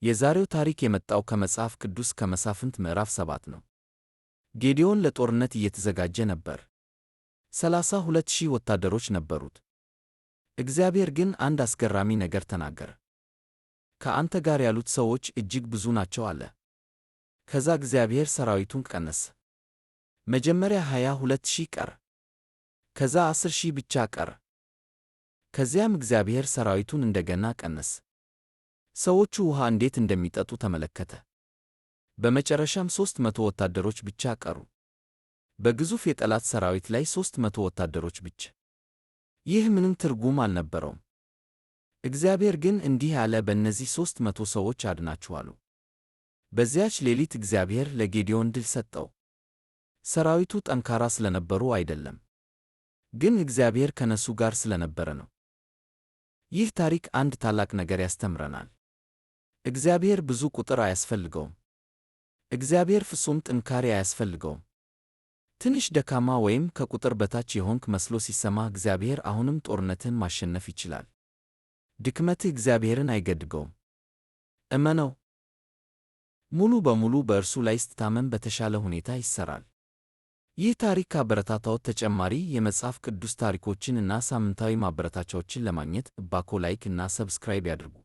የዛሬው ታሪክ የመጣው ከመጽሐፍ ቅዱስ ከመሳፍንት ምዕራፍ 7 ነው። ጌዴዎን ለጦርነት እየተዘጋጀ ነበር። 32,000 ወታደሮች ነበሩት። እግዚአብሔር ግን አንድ አስገራሚ ነገር ተናገረ። ከአንተ ጋር ያሉት ሰዎች እጅግ ብዙ ናቸው አለ። ከዛ እግዚአብሔር ሰራዊቱን ቀነሰ። መጀመሪያ 22,000 ቀረ። ከዛ 10,000 ብቻ ቀረ። ከዚያም እግዚአብሔር ሰራዊቱን እንደገና ቀነሰ። ሰዎቹ ውሃ እንዴት እንደሚጠጡ ተመለከተ። በመጨረሻም 300 ወታደሮች ብቻ ቀሩ። በግዙፍ የጠላት ሰራዊት ላይ 300 ወታደሮች ብቻ። ይህ ምንም ትርጉም አልነበረውም። እግዚአብሔር ግን እንዲህ አለ፣ በእነዚህ 300 ሰዎች አድናችኋለሁ። በዚያች ሌሊት እግዚአብሔር ለጌዴዎን ድል ሰጠው። ሰራዊቱ ጠንካራ ስለነበሩ አይደለም፣ ግን እግዚአብሔር ከነሱ ጋር ስለነበረ ነው። ይህ ታሪክ አንድ ታላቅ ነገር ያስተምረናል። እግዚአብሔር ብዙ ቁጥር አያስፈልገውም። እግዚአብሔር ፍጹም ጥንካሬ አያስፈልገውም። ትንሽ ደካማ ወይም ከቁጥር በታች የሆንክ መስሎ ሲሰማህ እግዚአብሔር አሁንም ጦርነትን ማሸነፍ ይችላል። ድክመትህ እግዚአብሔርን አይገድገውም። እመነው። ሙሉ በሙሉ በእርሱ ላይ ስትታመን በተሻለ ሁኔታ ይሠራል። ይህ ታሪክ ካበረታታዎት ተጨማሪ የመጽሐፍ ቅዱስ ታሪኮችን እና ሳምንታዊ ማበረታቻዎችን ለማግኘት እባክዎ ላይክ እና ሰብስክራይብ ያድርጉ።